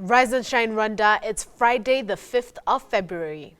Rise and Shine Rwanda, it's Friday the 5th of February.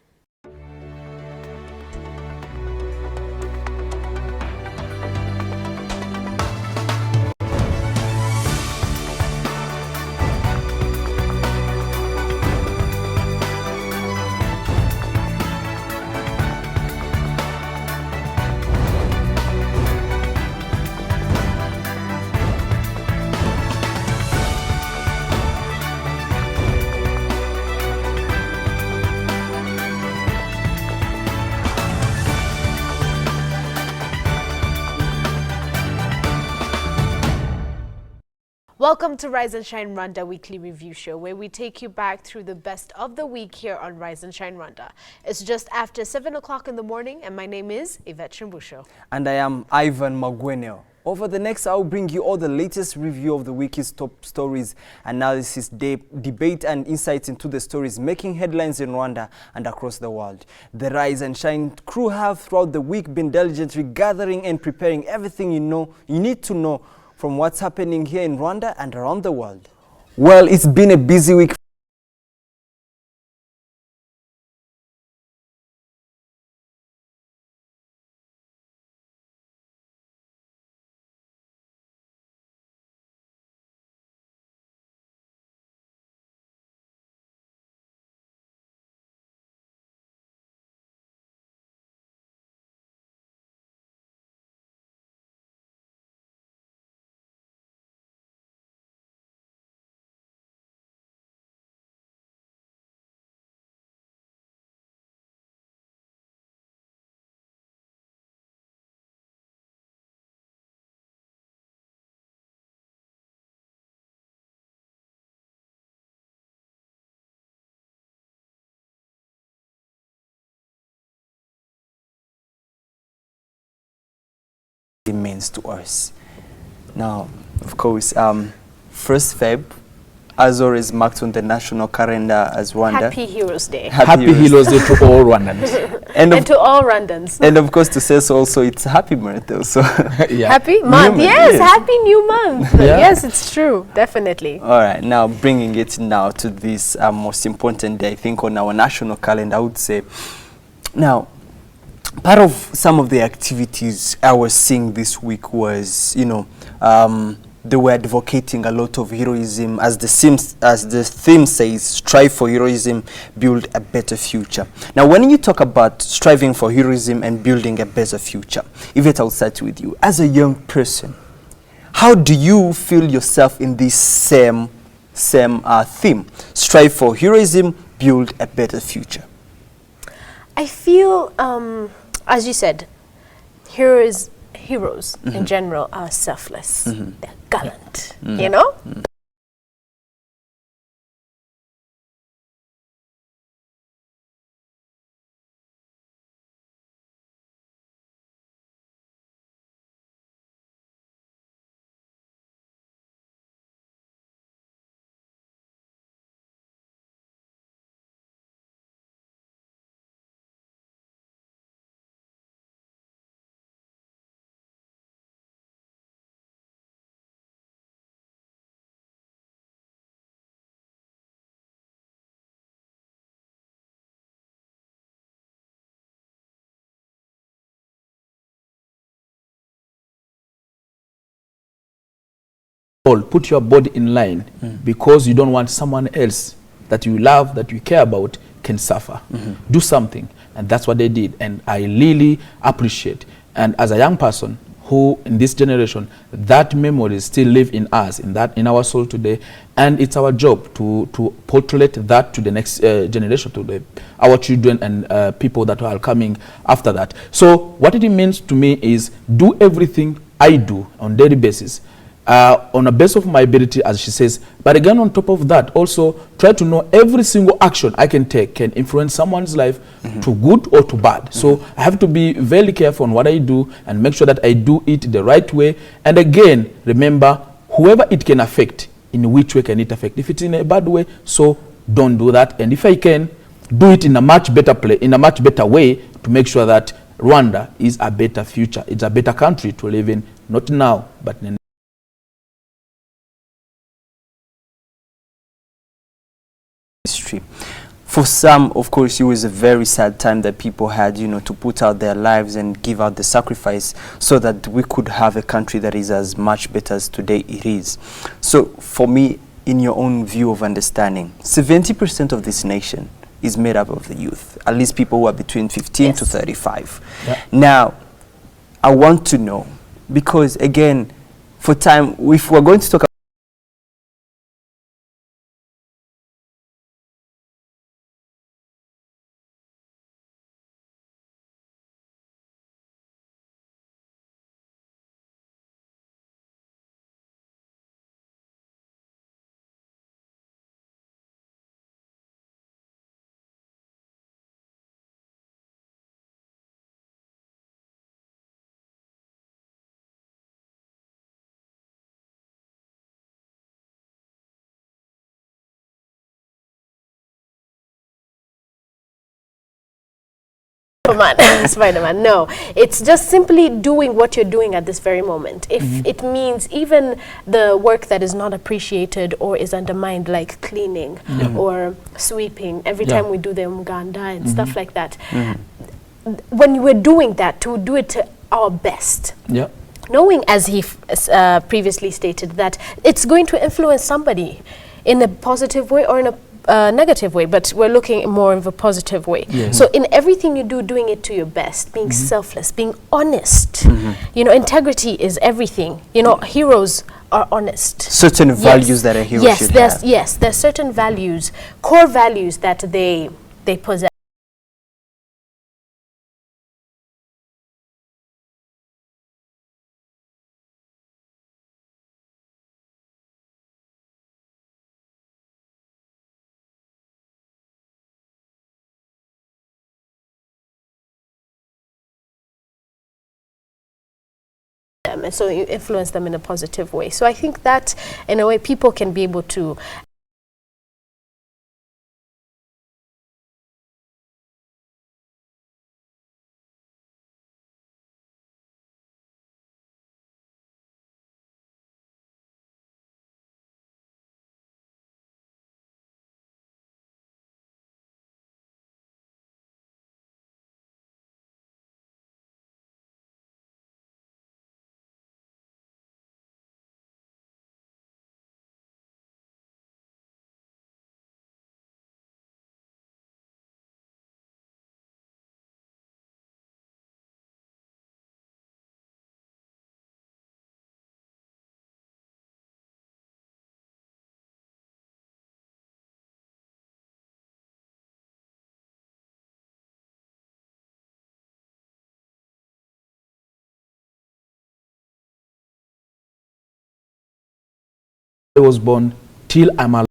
Welcome to Rise and Shine Rwanda weekly review show, where we take you back through the best of the week here on Rise and Shine Rwanda. It's just after 7 o'clock in the morning, and my name is Yvette Chimbusho. And I am Ivan Magweneo. Over the next hour, I'll bring you all the latest review of the week's top stories, analysis, debate, and insights into the stories making headlines in Rwanda and across the world. The Rise and Shine crew have throughout the week been diligently gathering and preparing everything you need to know from what's happening here in Rwanda and around the world. Well, it's been a busy week. It means to us. Now, of course, 1st Feb, as always, marked on the national calendar as Rwanda. Happy Heroes Day. Happy Heroes Day to all Rwandans. and to all Rwandans. And of course, to say so also, it's Happy Month also. Yeah. Happy month. Yes, yes. Happy New Month. Yeah. Yes, it's true. Definitely. All right, now bringing it now to this most important day, I think, on our national calendar, I would say. Now, part of some of the activities I was seeing this week was, they were advocating a lot of heroism, as the theme says, strive for heroism, build a better future. Now, when you talk about striving for heroism and building a better future, Yvette, I'll start with you. As a young person, how do you feel yourself in this same theme? Strive for heroism, build a better future. I feel, as you said, heroes in general are selfless. They're gallant, you know? Put your body in line because you don't want someone else that you love, that you care about, can suffer. Do something. And that's what they did. And I really appreciate. And as a young person who, in this generation, that memories still live in us, in our soul today. And it's our job to portray that to the next generation, to our children and people that are coming after that. So what it means to me is do everything I do on a daily basis, on a base of my ability, as she says, but again on top of that, also try to know every single action I can take can influence someone's life to good or to bad. So I have to be very careful on what I do and make sure that I do it the right way. And again, remember, whoever it can affect, in which way can it affect? If it's in a bad way, so don't do that. And if I can, do it in a much better way to make sure that Rwanda is a better future. It's a better country to live in, not now, but in history. For some, of course, it was a very sad time that people had, to put out their lives and give out the sacrifice so that we could have a country that is as much better as today it is. So for me, in your own view of understanding, 70% of this nation is made up of the youth, at least people who are between 15 to 35. Yeah. Now, I want to know, because again, for time, if we're going to talk Spider-Man. No, it's just simply doing what you're doing at this very moment. If it means even the work that is not appreciated or is undermined, like cleaning or sweeping, every time we do the umganda and stuff like that, when we're doing that, to do it to our best. Yeah. Knowing, as he previously stated, that it's going to influence somebody in a positive way or in a negative way, but we're looking more of a positive way. Yeah. So in everything you do, doing it to your best, being selfless, being honest. Integrity is everything. Heroes are honest. certain values that a hero should have. Yes, there's certain values, core values that they possess. And so you influence them in a positive way. So I think that, in a way, people can be able to I was born till I'm alive.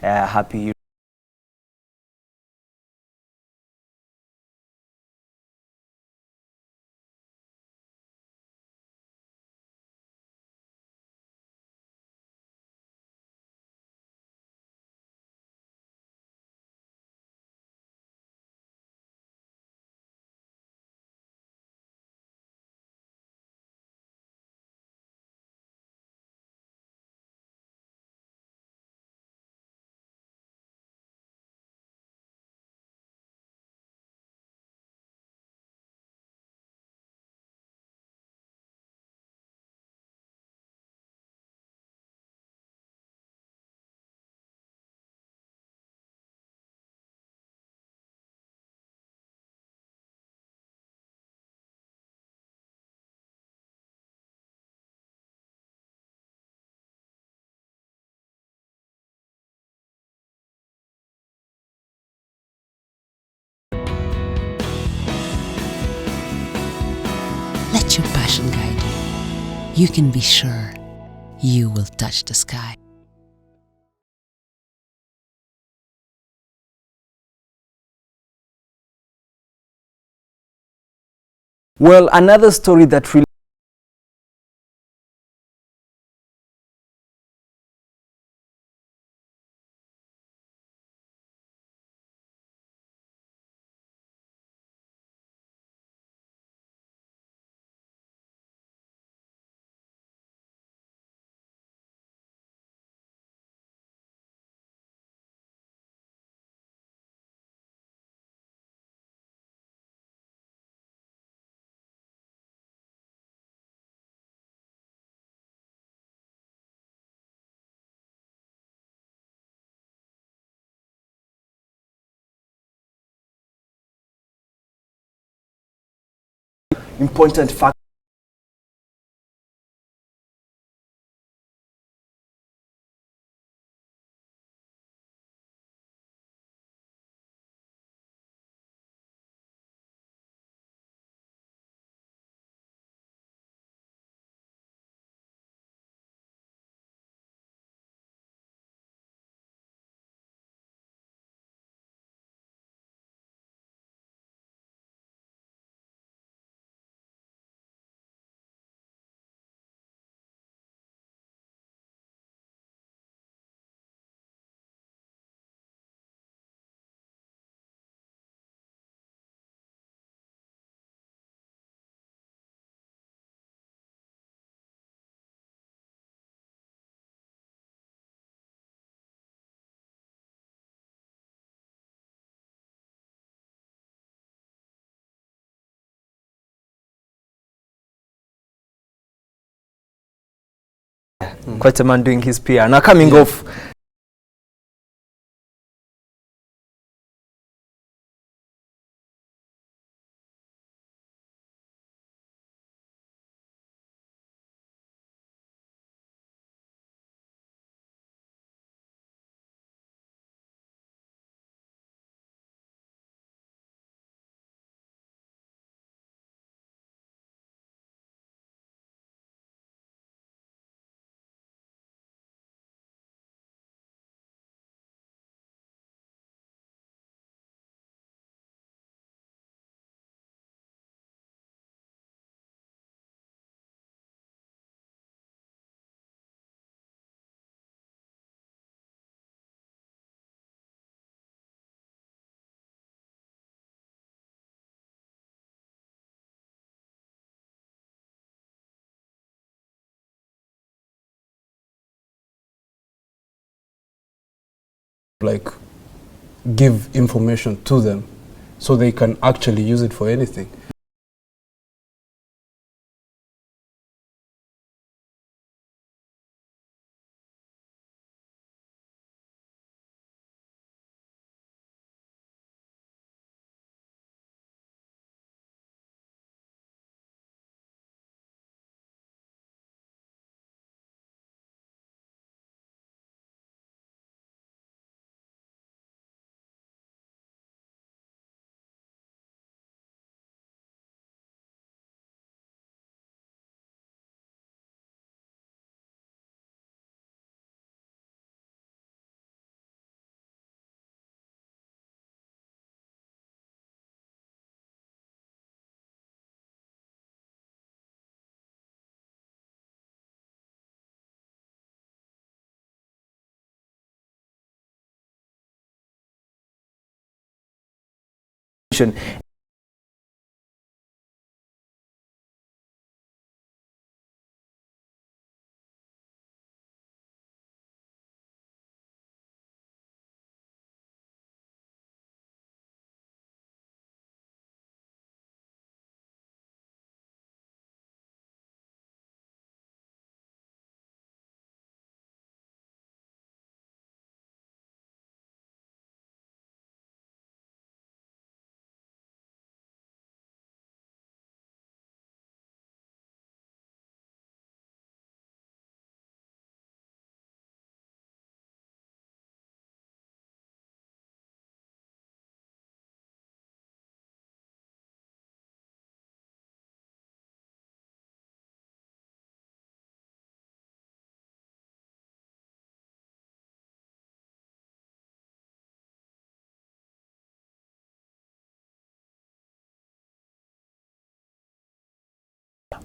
Happy you can be sure you will touch the sky. Well, another story that really important fact. Quite a man doing his PR. Now coming off like give information to them so they can actually use it for anything.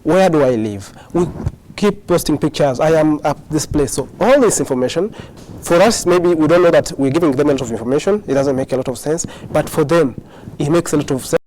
where do I live? We keep posting pictures. I am at this place. So all this information, for us, maybe we don't know that we're giving them a lot of information. It doesn't make a lot of sense. But for them, it makes a lot of sense.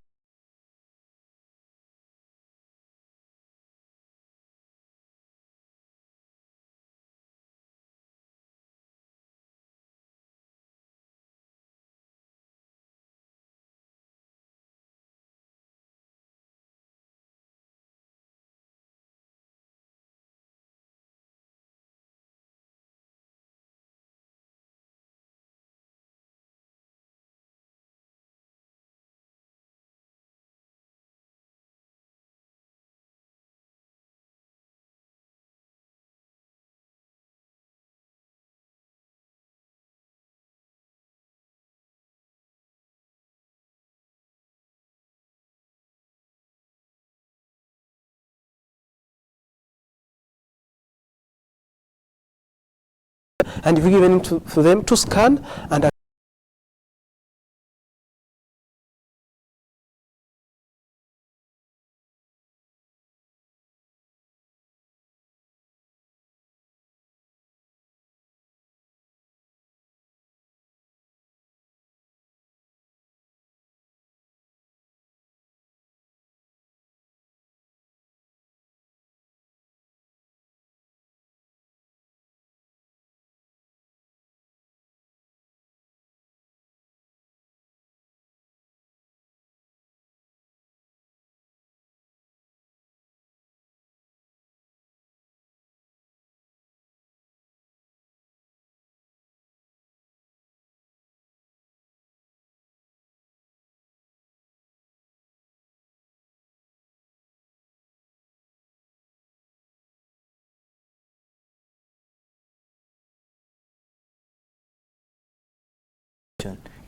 And we've given it for them to scan and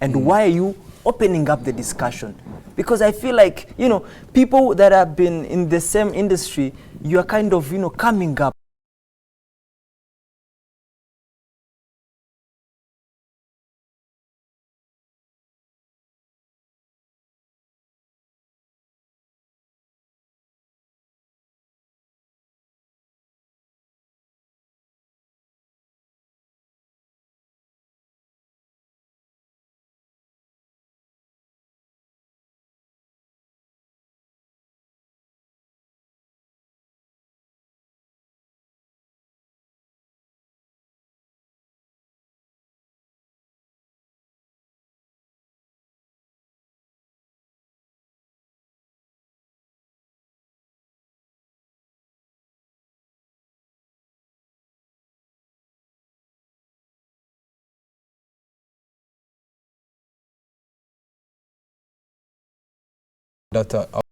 and why are you opening up the discussion? Because I feel like, you know, people that have been in the same industry, you are kind of, you know, coming up that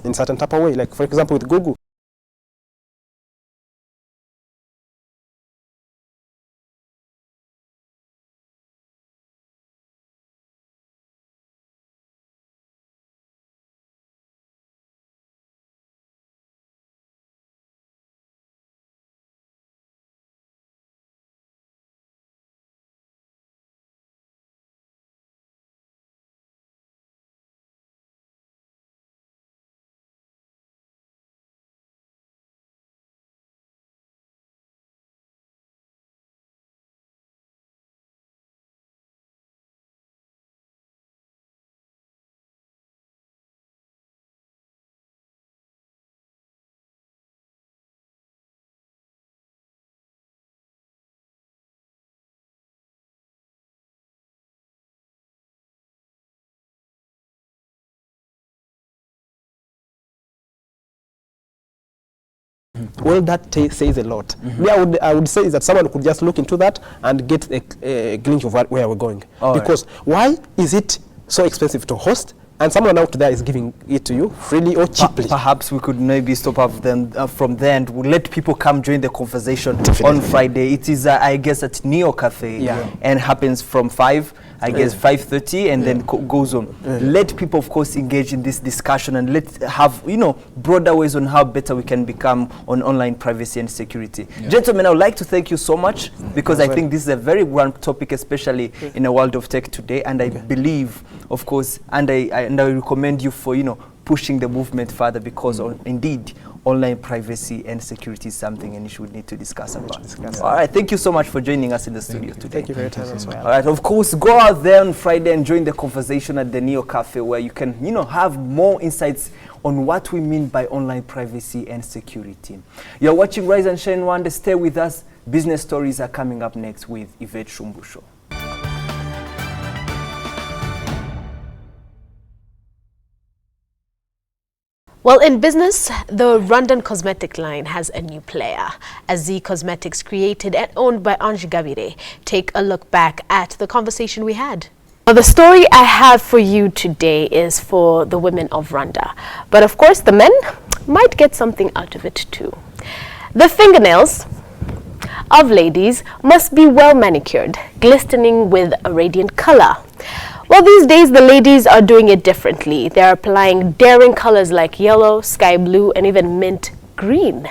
in certain type of way. Like for example with Google. Well, that says a lot. Me, I would say is that someone could just look into that and get a glimpse of where we're going. Because why is it so expensive to host, and someone out there is giving it to you freely or cheaply? Perhaps we could maybe stop up them from there and we'll let people come join the conversation on Friday. It is, I guess, at Neo Cafe, and happens from 5. I guess 5:30, and then goes on. Let people, of course, engage in this discussion, and let's have, you know, broader ways on how better we can become on online privacy and security. Gentlemen, I would like to thank you so much, because I think this is a very grand topic, especially in a world of tech today. And I believe, of course, and I recommend you for, you know, pushing the movement further, because indeed online privacy and security is something an issue we need to discuss about. All right, thank you so much for joining us in the studio today. Thank you for your time as well. All right, of course, go out there on Friday and join the conversation at the Neo Cafe, where you can, you know, have more insights on what we mean by online privacy and security. You're watching Rise and Shine Rwanda. Stay with us. Business stories are coming up next with Yvette Shumbusho. Well, in business, the Rwandan cosmetic line has a new player. Azee Cosmetics, created and owned by Ange Ingabire. Take a look back at the conversation we had. Well, the story I have for you today is for the women of Rwanda. But of course, the men might get something out of it too. The fingernails of ladies must be well manicured, glistening with a radiant color. Well, these days the ladies are doing it differently. They're applying daring colors like yellow, sky blue, and even mint green.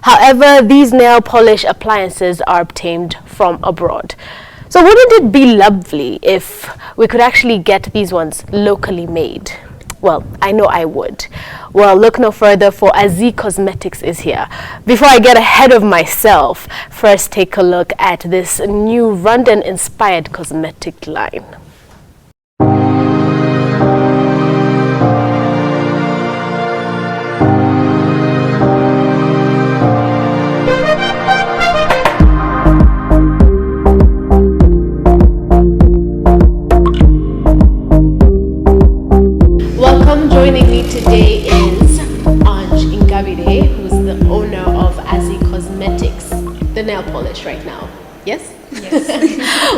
However, these nail polish appliances are obtained from abroad. So wouldn't it be lovely if we could actually get these ones locally made? Well, I know I would. Well, look no further, for Azee Cosmetics is here. Before I get ahead of myself, first take a look at this new Rwandan-inspired cosmetic line. Joining me today is Ange Ingabire, who's the owner of Azee Cosmetics, the nail polish right now. Yes? Yes.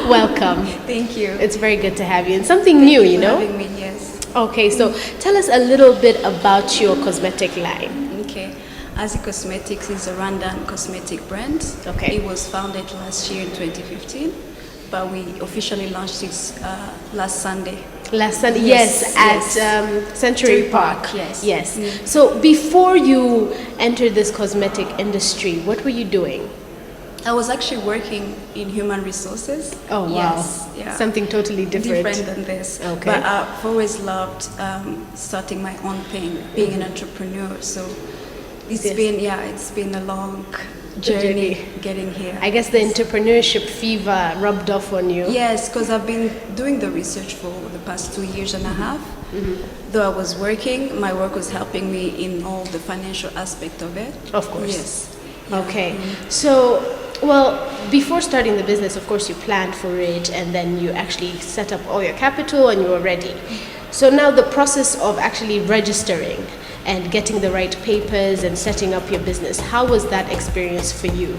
Welcome. Thank you. It's very good to have you. And something new, you know? Having me, yes. Okay, so tell us a little bit about your cosmetic line. Okay. Azee Cosmetics is a Rwandan cosmetic brand. Okay. It was founded last year in 2015, but we officially launched it last Sunday. Last Sunday, Yes, yes, at Century Park. Yes. Yes. Mm. So before you entered this cosmetic industry, what were you doing? I was actually working in human resources. Oh, wow. Yes, yeah. Something totally different. Different than this. Okay. But I've always loved starting my own thing, being an entrepreneur. So it's Yes. been a long journey getting here. I guess the entrepreneurship fever rubbed off on you. Yes, because I've been doing the research for the past 2 years and a half. Though I was working, my work was helping me in all the financial aspect of it. Of course. Yes. Yeah. Okay. So, well, before starting the business, of course, you planned for it, and then you actually set up all your capital and you were ready. So now the process of actually registering and getting the right papers and setting up your business, how was that experience for you?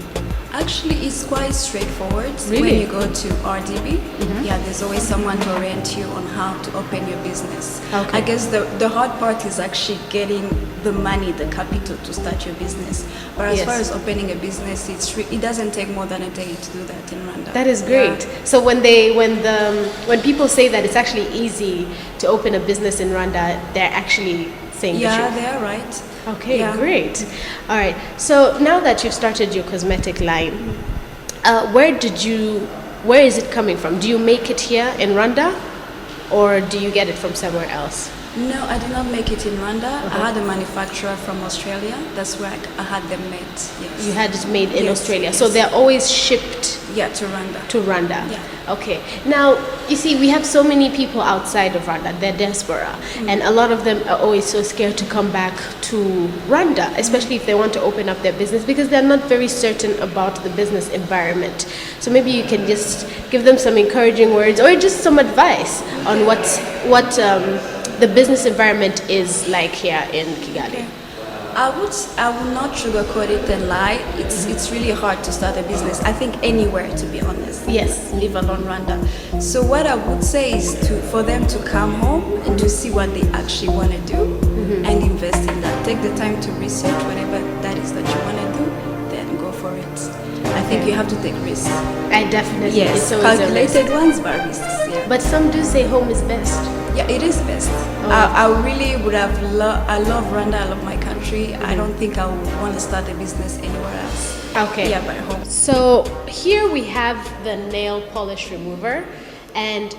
Actually, it's quite straightforward. Really? When you go to RDB, yeah, there's always someone to orient you on how to open your business. Okay. I guess the hard part is actually getting the money, the capital to start your business. But as Yes. far as opening a business, it doesn't take more than a day to do that in Rwanda. That is great. So when people say that it's actually easy to open a business in Rwanda, they're actually saying Yeah, the truth. they are right. Okay, Yeah. great. All right. So now that you've started your cosmetic line, where is it coming from? Do you make it here in Rwanda, or do you get it from somewhere else? No, I did not make it in Rwanda. I had a manufacturer from Australia. That's where I had them made. Yes. You had it made in Yes, Australia, yes. so they're always shipped Yeah, to Rwanda. to Rwanda. Yeah. Okay. Now, you see, we have so many people outside of Rwanda. They're diaspora, and a lot of them are always so scared to come back to Rwanda, especially if they want to open up their business, because they're not very certain about the business environment. So maybe you can just give them some encouraging words or just some advice on what the business environment is like here in Kigali. I would not sugarcoat it and lie. It's really hard to start a business. I think anywhere, to be honest. Yes. Leave alone Rwanda. So what I would say is for them to come home and to see what they actually want to do and invest in that. Take the time to research whatever that is that you want to do, then go for it. I think you have to take risks. I definitely. Yes, it's always a risk. calculated ones, but risks. Yeah. But some do say home is best. Yeah, it is best. I really would have I love Rwanda, I love my country. I don't think I would want to start a business anywhere else. Okay. Yeah, but home. So here we have the nail polish remover, and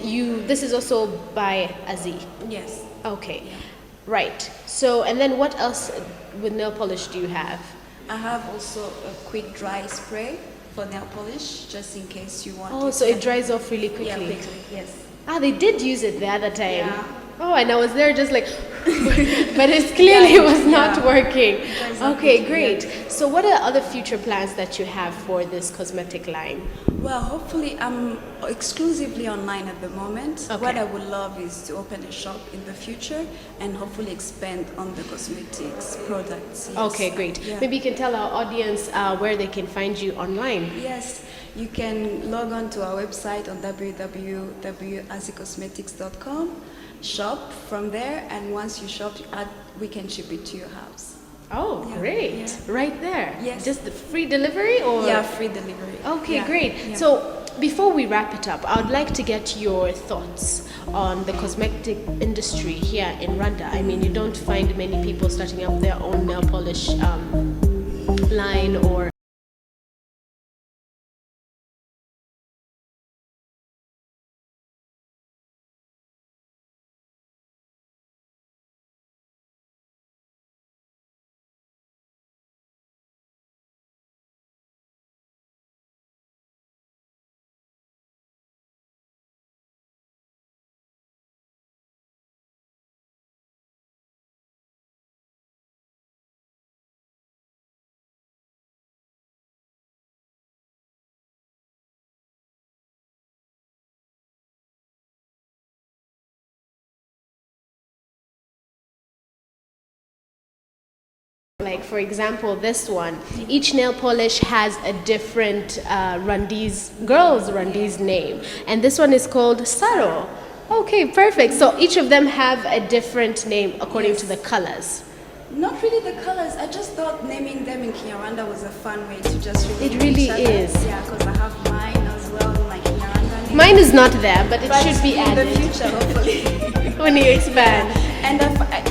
this is also by Azi. Yes. Okay. Right. So, and then what else with nail polish do you have? I have also a quick dry spray for nail polish, just in case you want. Oh, so it dries off really quickly. Yeah, quickly. Yes. Ah, they did use it the other time. Yeah. Oh, and I was there just like, but it clearly was not working. It's not Okay, working, great. So what are other future plans that you have for this cosmetic line? Well, hopefully I'm exclusively online at the moment. Okay. What I would love is to open a shop in the future and hopefully expand on the cosmetics products. Yes. Okay, great. Yeah. Maybe you can tell our audience where they can find you online. Yes, you can log on to our website on www.azicosmetics.com, shop from there, and once you shop, we can ship it to your house. Oh, Yeah, great. yeah. Right there. Yes. Just the free delivery or? Yeah, free delivery. Okay, Yeah, great. yeah. So before we wrap it up, I would like to get your thoughts on the cosmetic industry here in Rwanda. I mean, you don't find many people starting up their own nail polish line or like, for example, this one. Each nail polish has a different Rwandese name. And this one is called Saro. Okay, perfect. So each of them have a different name according to the colors. Not really the colors. I just thought naming them in Kinyarwanda was a fun way to just It name really each other. is. Yeah, because I have mine as well, my Kinyarwanda name. Mine is not there, but it But should be in added the future, hopefully. when you expand. And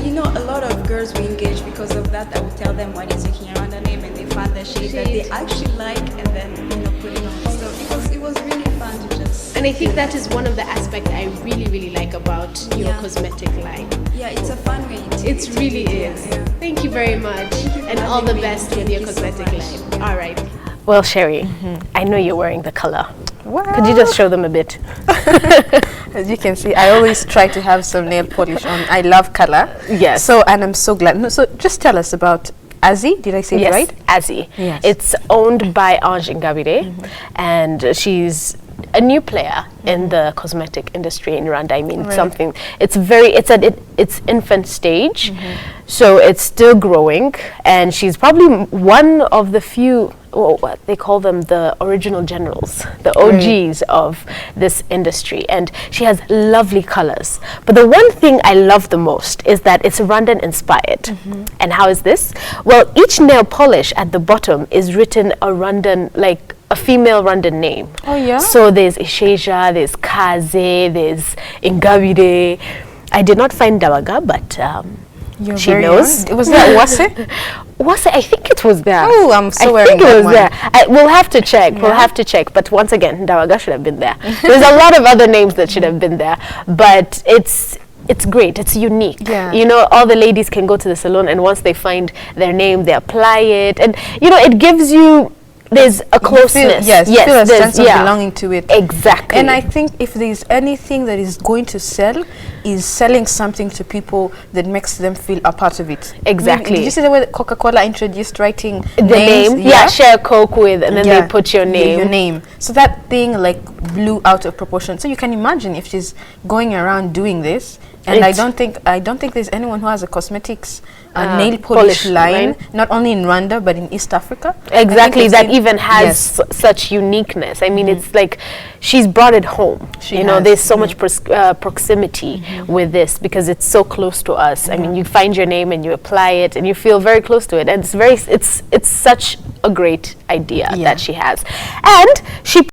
you know, a lot of girls we engage because of that. I would tell them what is your Kinyarwanda name, and they find the shade that they actually like, and then put it on. So it was really fun to just. And I think that is one of the aspects I really, really like about your Yeah. cosmetic line. Yeah, it's a fun way. It really is. Yeah. Thank you very much. you for And all the having me. best with Thank your you so cosmetic much. line. All right. Well, Sherry, I know you're wearing the color. Wow. Could you just show them a bit? As you can see, I always try to have some nail polish on. I love color. Yes. So, and I'm so glad. No, so just tell us about Azi. Did I say it Yes, right? Azi. Yes. It's owned by Ange Ingabire, and she's a new player in the cosmetic industry in Rwanda. I mean, Right. something. It's at its infant stage, so it's still growing, and she's probably one of the few. What they call them, the original generals, the OGs of this industry, and she has lovely colors. But the one thing I love the most is that it's Rwandan inspired. And how is this? Well, each nail polish at the bottom is written a Rwandan, like a female Rwandan name. Oh, yeah? So there's Isheja, there's Kaze, there's Ingabire. I did not find Dawaga, but You're she very knows. young. Was that Wase? Was it? I think it was there. Oh, I'm so I wearing think it that was one. there. We'll have to check. We'll Yeah. have to check. But once again, Dawaga should have been there. There's a lot of other names that should have been there. But it's great. It's unique. Yeah. You know, all the ladies can go to the salon, and once they find their name, they apply it, and you know, it gives you. There's a closeness. You feel a there's- sense of belonging to it. Exactly. And I think if there's anything that is going to sell, is selling something to people that makes them feel a part of it. Exactly. Did you see the way that Coca-Cola introduced writing the names? name, yeah, share Coke with, and then they put your name. Your name. So that thing like blew out of proportion. So you can imagine if she's going around doing this, and I don't think there's anyone who has a cosmetics nail polish line, not only in Rwanda but in East Africa. Exactly, that it's even has such uniqueness. I mean, it's like she's brought it home. She know, has, there's so much proximity with this because it's so close to us. I mean, you find your name and you apply it, and you feel very close to it. And it's such a great idea that she has, and she.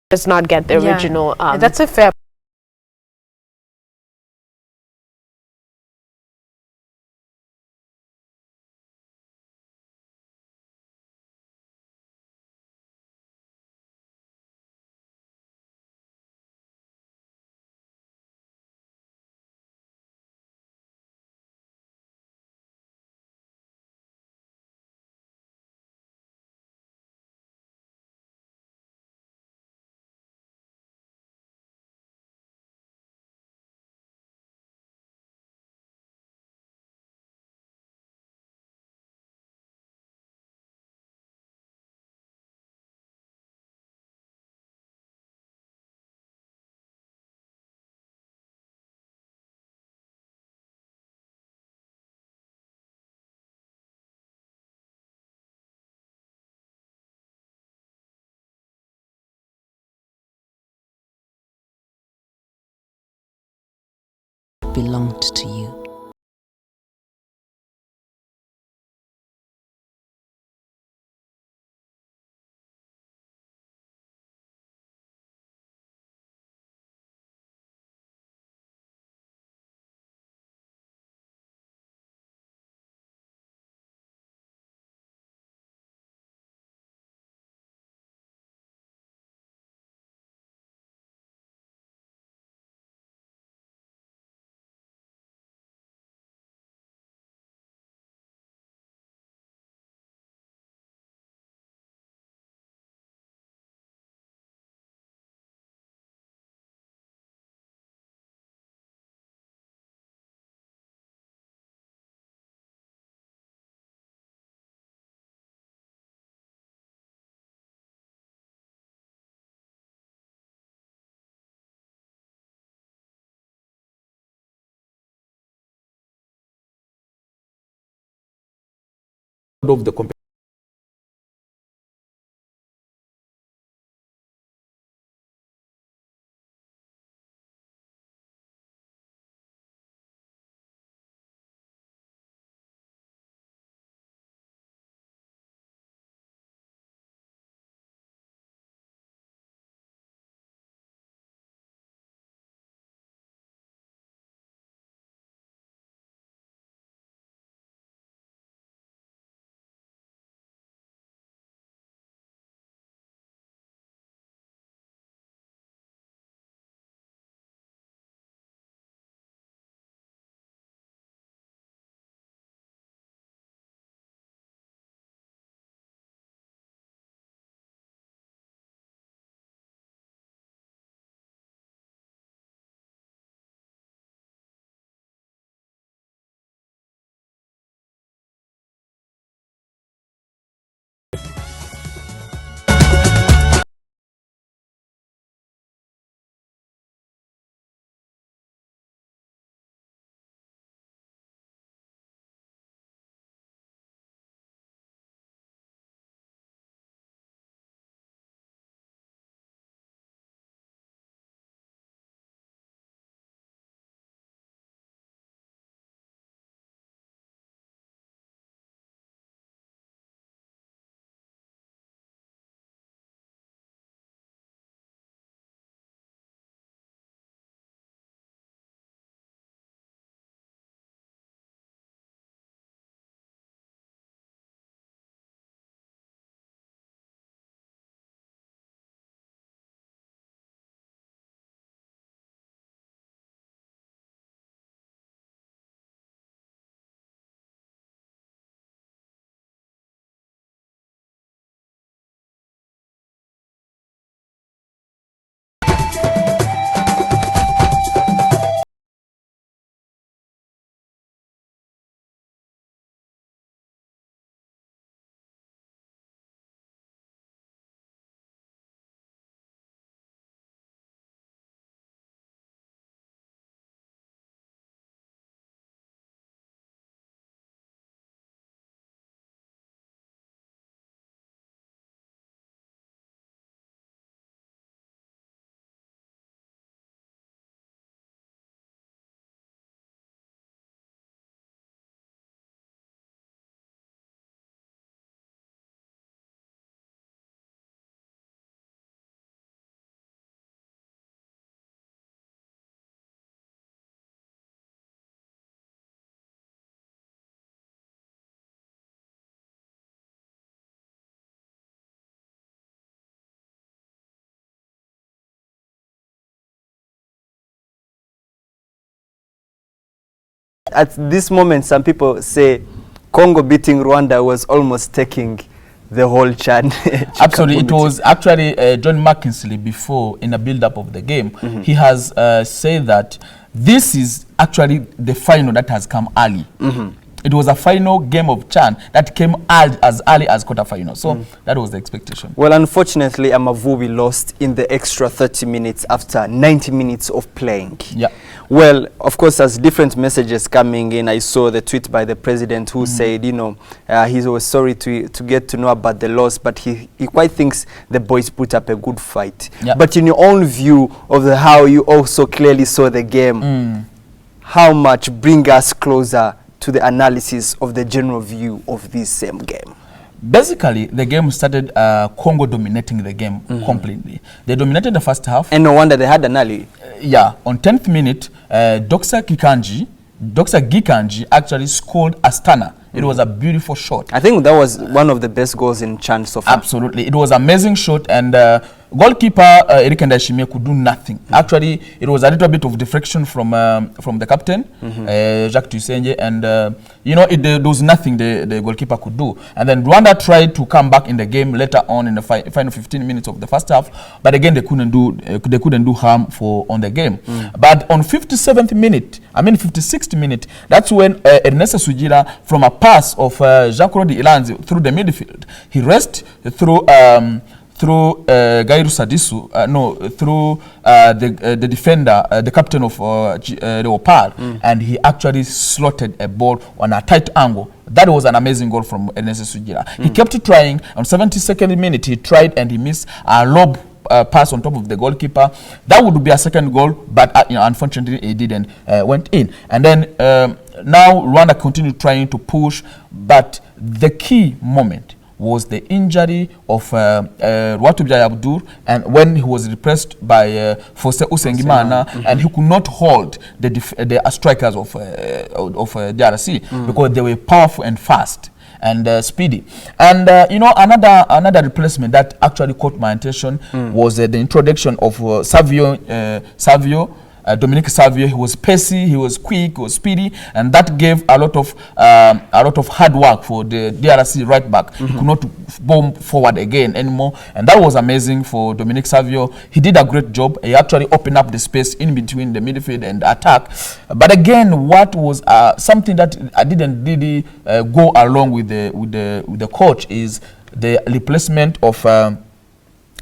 Does not get the original. That's a fair belonged to you. of the competition. At this moment, some people say Congo beating Rwanda was almost taking the whole Chan. Absolutely, it was actually John McKinsley before, in the build-up of the game, he has said that this is actually the final that has come early. It was a final game of Chan that came as early as quarterfinal. So that was the expectation. Well, unfortunately, Amavubi lost in the extra 30 minutes after 90 minutes of playing. Yeah. Well, of course, as different messages coming in, I saw the tweet by the president who said, you know, he was sorry to get to know about the loss, but he quite thinks the boys put up a good fight. Yeah. But in your own view of how you also clearly saw the game, how much bring us closer to the analysis of the general view of this same game? Basically, the game started Congo dominating the game completely. They dominated the first half. And no wonder they had an early. Yeah, on 10th minute, Doxa Gikanji actually scored Astana. It was a beautiful shot. I think that was one of the best goals in Chan so far. Absolutely. It was an amazing shot, and goalkeeper Eric Ndayishimiye could do nothing. Actually, it was a little bit of deflection from the captain, Jacques Tuyisenge, and you know, there was nothing the goalkeeper could do. And then Rwanda tried to come back in the game later on in the final 15 minutes of the first half, but again they couldn't do harm on the game. But on 56th minute, that's when Ernest Sugira, from a pass of Jean-Claude Ilanzi through the midfield, he raced through through Gairu Sadisu, through the defender, the captain of Leopard, and he actually slotted a ball on a tight angle. That was an amazing goal from Ernest Sugira. He kept trying. On 72nd minute, he tried and he missed a lob pass on top of the goalkeeper. That would be a second goal, but unfortunately, it didn't went in. And then now Rwanda continued trying to push, but the key moment was the injury of Rwatubyaye Abdul, and when he was repressed by Faustin Usengimana, and he could not hold the strikers of DRC because they were powerful and fast and speedy. And another replacement that actually caught my attention was the introduction of Savio. Dominique Savio. He was pacey, he was quick, he was speedy, and that gave a lot of hard work for the DRC right back. He could not bomb forward again anymore, and that was amazing for Dominique Savio. He did a great job. He actually opened up the space in between the midfield and the attack. But again, what was something that I didn't really go along with the coach is the replacement of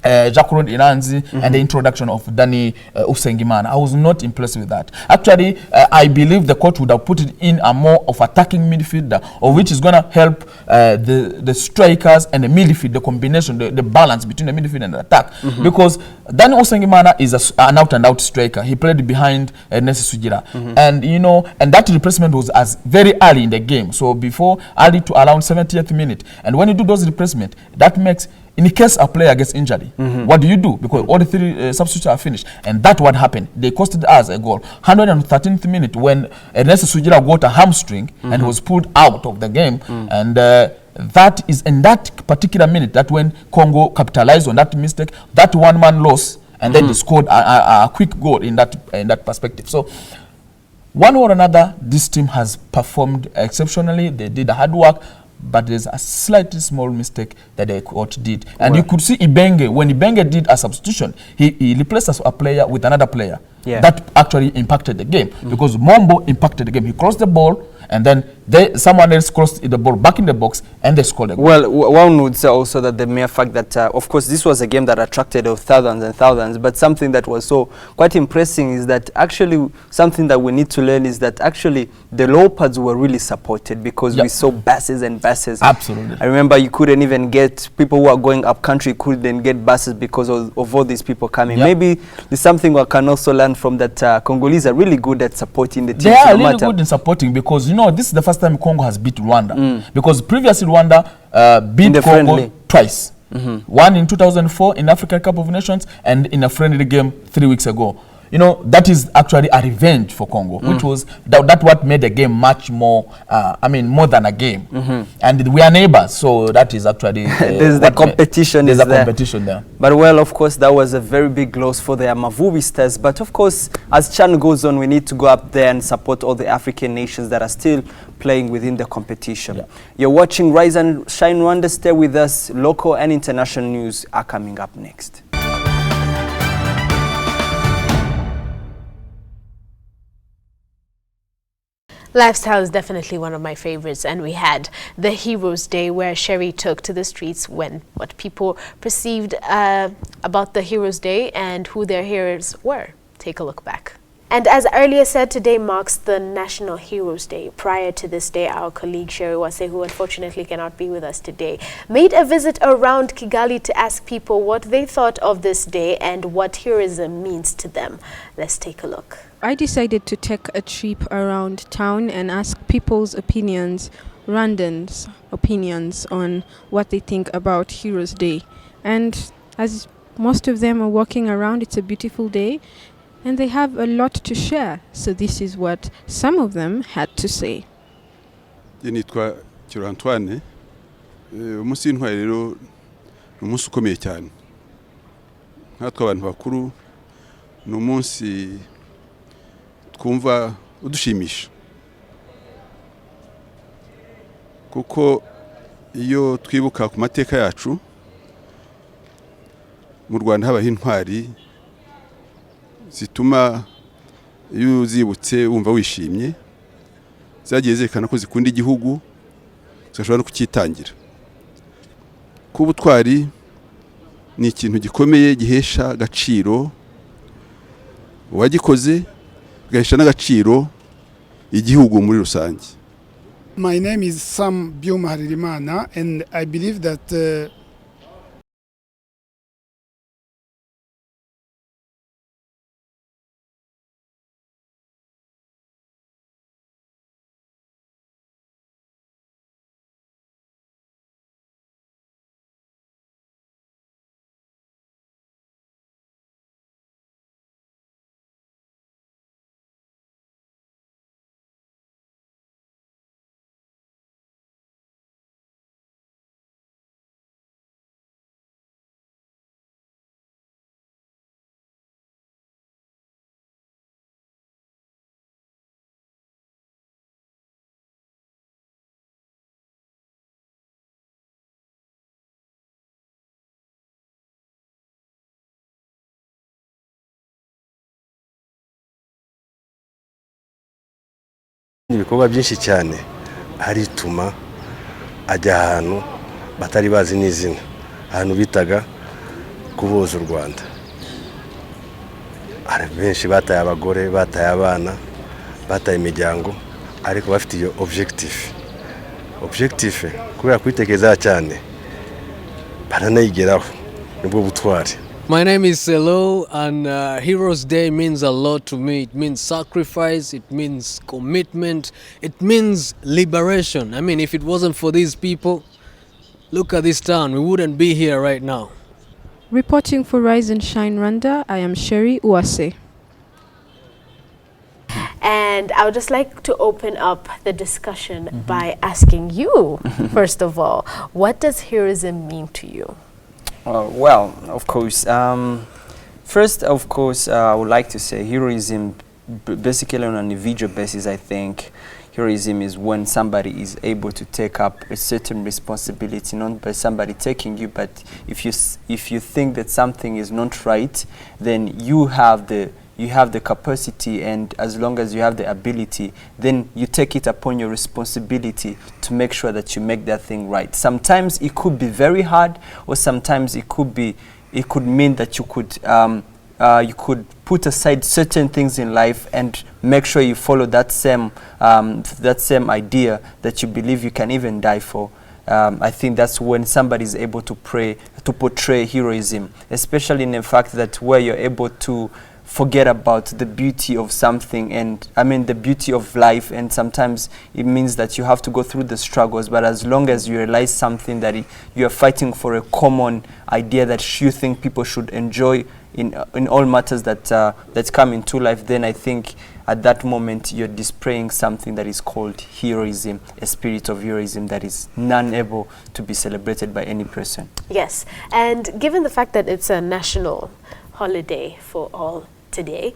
Jacques-Claude Iranzi and the introduction of Danny Usengimana. I was not impressed with that. Actually, I believe the coach would have put it in a more of attacking midfielder, of which is going to help the strikers and the midfield, the combination, the balance between the midfield and the attack. Because Danny Usengimana is an out-and-out striker. He played behind Ernest Sugira. And that replacement was very early in the game. So before early to around 70th minute. And when you do those replacements, that makes, in case a player gets injured, what do you do? Because all the three substitutes are finished. And that's what happened. They costed us a goal. 113th minute when Ernest Sugira got a hamstring and was pulled out of the game. And that is in that particular minute that when Congo capitalized on that mistake, that one-man loss, and then they scored a quick goal in that perspective. So one or another, this team has performed exceptionally. They did hard work. But there's a slightly small mistake that the coach did. And you could see Ibenge, when Ibenge did a substitution, he replaced a player with another player. That actually impacted the game. Because Mombo impacted the game. He crossed the ball, and then someone else crossed the ball back in the box, and they scored a goal. Well, one would say also that the mere fact that, of course, this was a game that attracted thousands and thousands, but something that was so quite impressive is that actually something that we need to learn is that actually the Leopards were really supported, because we saw buses and buses. Absolutely. I remember you couldn't even get people who are going up country, couldn't get buses because of all these people coming. Maybe there's something we can also learn from that. Congolese are really good at supporting the team. They are really good in supporting, because this is the first time Congo has beat Rwanda. Because previously Rwanda beat Congo twice. One in 2004 in African Cup of Nations, and in a friendly game 3 weeks ago. That is actually a revenge for Congo, which was that what made the game much more, more than a game. And we are neighbors, so that is actually there's the competition. There's a competition there. But well, of course, that was a very big loss for the Amavubi Stars. But of course, as CHAN goes on, we need to go up there and support all the African nations that are still playing within the competition. You're watching Rise and Shine Rwanda. Stay with us. Local and international news are coming up next. Lifestyle is definitely one of my favorites, and we had the Heroes Day where Sherry took to the streets when what people perceived about the Heroes Day and who their heroes were. Take a look back. And as earlier said, today marks the National Heroes Day. Prior to this day, our colleague Sherry Wase, who unfortunately cannot be with us today, made a visit around Kigali to ask people what they thought of this day and what heroism means to them. Let's take a look. I decided to take a trip around town and ask people's opinions, Rwandans' opinions on what they think about Heroes Day. And as most of them are walking around, it's a beautiful day, and they have a lot to share. So this is what some of them had to say. Nitwa Kiro Antoine, umunsi w'intwari rero ni umunsi ukomeye cyane. Nkatwe abantu bakuru ni umunsi twumva udushimisha. Kuko iyo twibuka ku mateka yacu mu Rwanda habaho intwari zituma iyo uzibutse wumva wishimye, zagiye zerekana ko zikunda igihugu, zishobora no kukitangira. Ku butwari ni ikintu gikomeye gihesha agaciro uwagikoze, gahesha n'agaciro igihugu muri rusange. My name is Sam Byuma Haririmana, and I believe that ibikorwa byinshi cyane harituma ajya ahantu batari bazi n'izina, ahantu bitaga kuboza u Rwanda. Hari benshi bataye abagore, bataye abana, bataye imiryango, ariko bafite iyo objectif kubera kwitekereza cyane baranayigeraho, nibwo butwari. My name is Selo, and Heroes Day means a lot to me. It means sacrifice, it means commitment, it means liberation. I mean, if it wasn't for these people, look at this town, we wouldn't be here right now. Reporting for Rise and Shine Rwanda, I am Sherry Uwase. And I would just like to open up the discussion by asking you, first of all, what does heroism mean to you? Well, of course, first, of course, I would like to say heroism, basically on an individual basis, I think heroism is when somebody is able to take up a certain responsibility, not by somebody taking you, but if you think that something is not right, then you have the capacity, and as long as you have the ability, then you take it upon your responsibility to make sure that you make that thing right. Sometimes it could be very hard, or sometimes it could mean that you could put aside certain things in life and make sure you follow that same idea that you believe you can even die for. I think that's when somebody is able to portray heroism, especially in the fact that where you're able to forget about the beauty of something, and I mean the beauty of life, and sometimes it means that you have to go through the struggles, but as long as you realize something that you are fighting for a common idea that you think people should enjoy in all matters that come into life, then I think at that moment you're displaying something that is called heroism, a spirit of heroism that is non-able to be celebrated by any person. Yes, and given the fact that it's a national holiday for all today,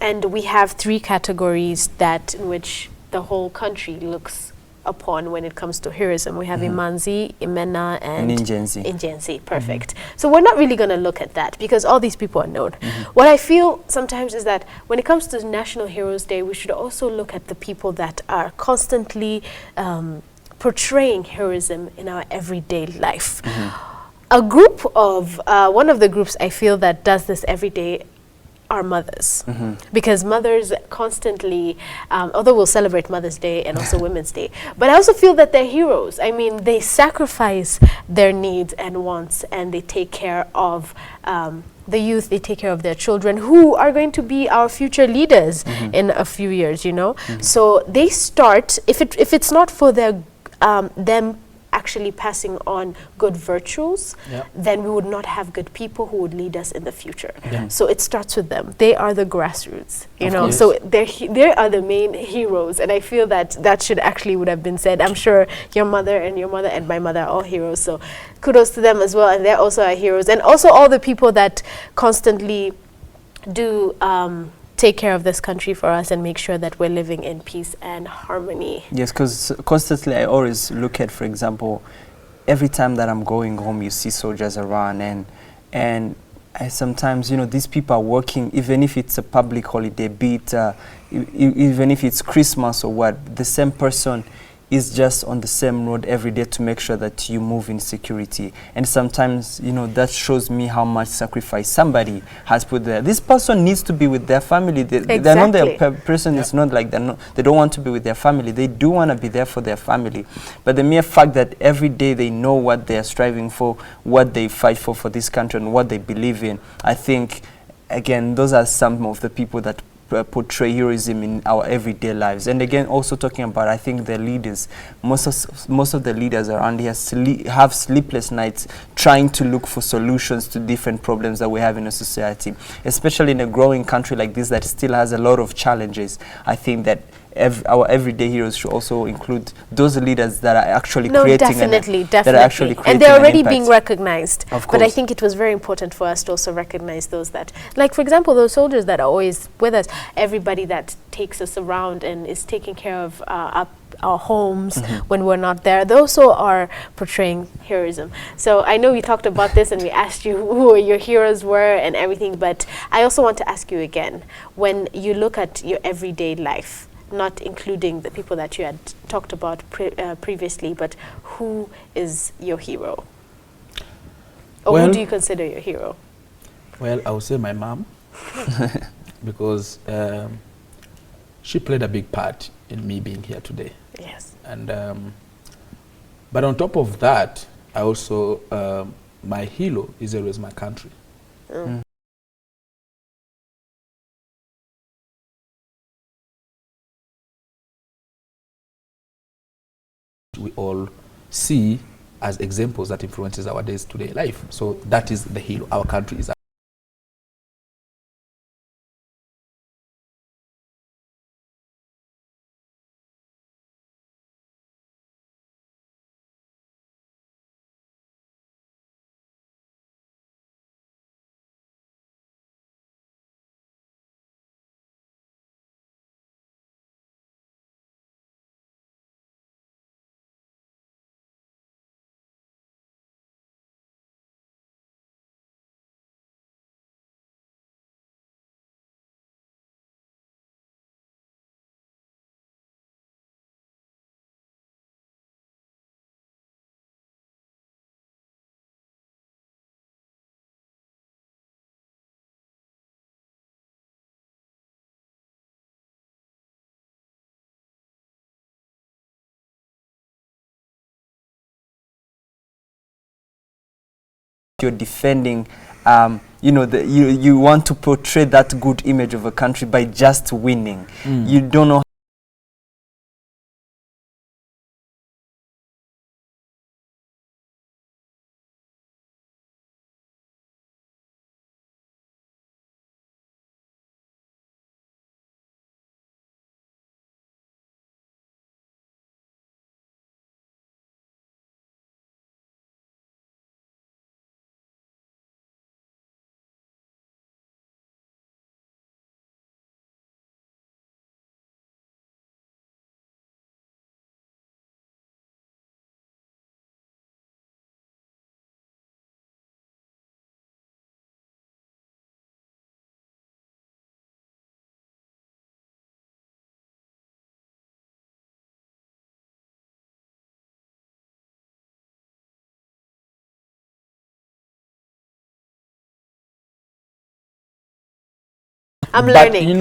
and we have 3 categories in which the whole country looks upon when it comes to heroism. We have Imanzi, Imena, and Ingenzi. Perfect. So we're not really going to look at that because all these people are known. What I feel sometimes is that when it comes to National Heroes Day, we should also look at the people that are constantly portraying heroism in our everyday life. A group of, one of the groups I feel that does this every day are mothers. Because mothers constantly, although we'll celebrate Mother's Day and also Women's Day, but I also feel that they're heroes. I mean, they sacrifice their needs and wants, and they take care of the youth, they take care of their children who are going to be our future leaders in a few years, you know. So they start, if it's not for their them actually passing on good virtues, then we would not have good people who would lead us in the future. So it starts with them. They are the grassroots, you know. So they are the main heroes, and I feel that should actually would have been said. I'm sure your mother and my mother are all heroes, so kudos to them as well, and they're also our heroes. And also all the people that constantly do take care of this country for us and make sure that we're living in peace and harmony. Yes, because constantly I always look at, for example, every time that I'm going home, you see soldiers around, and I sometimes, you know, these people are working, even if it's a public holiday, be it, even if it's Christmas or what, the same person is just on the same road every day to make sure that you move in security. And sometimes, you know, that shows me how much sacrifice somebody has put there. This person needs to be with their family. They're not their person. It's not like they don't want to be with their family. They do want to be there for their family. But the mere fact that every day they know what they are striving for, what they fight for this country, and what they believe in, I think, again, those are some of the people that portray heroism in our everyday lives. And again, also talking about, I think, the leaders, most of the leaders around here have sleepless nights trying to look for solutions to different problems that we have in a society, especially in a growing country like this that still has a lot of challenges. I think that our everyday heroes should also include those leaders that are actually creating that are actually creating, and they're already being recognized. Of course. But I think it was very important for us to also recognize those that, like, for example, those soldiers that are always with us, everybody that takes us around and is taking care of our homes when we're not there. They also are portraying heroism. So I know we talked about this and we asked you who your heroes were and everything, but I also want to ask you again, when you look at your everyday life, not including the people that you had talked about previously, but who is your hero? Or who do you consider your hero? Well, I would say my mom, because she played a big part in me being here today. Yes. And but on top of that, I also my hero is always my country. We all see as examples that influences our day-to-day life. So that is the hero. Our country is you're defending, you know, you want to portray that good image of a country by just winning. You don't know learning. You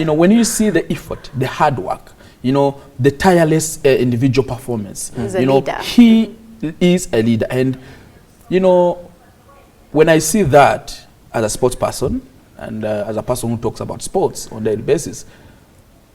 know, when you see the effort, the hard work, you know, the tireless individual performance, you know, he is a leader. And, you know, when I see that as a sports person and as a person who talks about sports on a daily basis,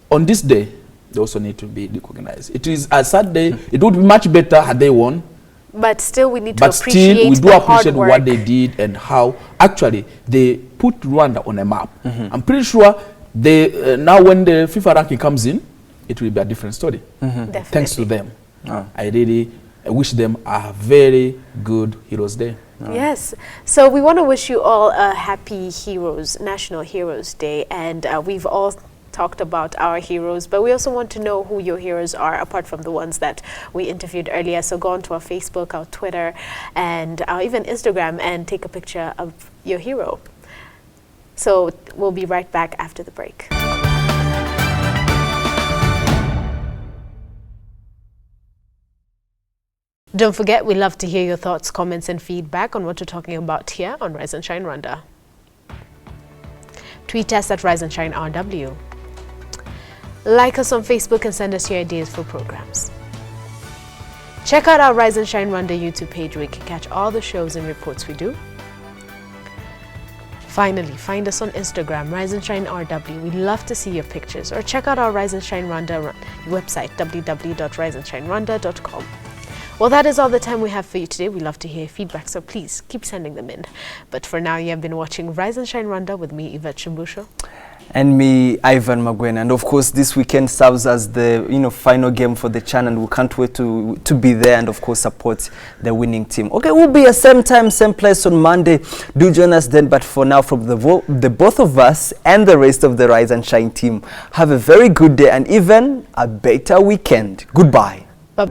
on this day, they also need to be recognized. It is a sad day. It would be much better had they won. But still, we need to appreciate we do appreciate what they did and how actually they put Rwanda on a map. I'm pretty sure they now when the FIFA ranking comes in, it will be a different story. Thanks to them. I really wish them a very good Heroes Day. Yes. So we want to wish you all a happy National Heroes Day. And we've all talked about our heroes, but we also want to know who your heroes are, apart from the ones that we interviewed earlier. So go on to our Facebook, our Twitter, and our even Instagram and take a picture of your hero. So we'll be right back after the break. Don't forget, we love to hear your thoughts, comments and feedback on what we're talking about here on Rise and Shine Rwanda. Tweet us at Rise and Shine RW. Like us on Facebook and send us your ideas for programs. Check out our Rise and Shine Rwanda YouTube page where you can catch all the shows and reports we do. Finally, find us on Instagram, Rise and Shine RW. We'd love to see your pictures. Or check out our Rise and Shine Rwanda website, www.riseandshinerwanda.com. Well, that is all the time we have for you today. We love to hear feedback, so please keep sending them in. But for now, you have been watching Rise and Shine Rwanda with me, Yvette Shumbusho. And me, Ivan Magwena. And of course, this weekend serves as the final game for the channel. We can't wait to be there and of course support the winning team. Okay, we'll be at same time, same place on Monday. Do join us then. But for now, from the both of us and the rest of the Rise and Shine team, have a very good day and even a better weekend. Goodbye. Bye.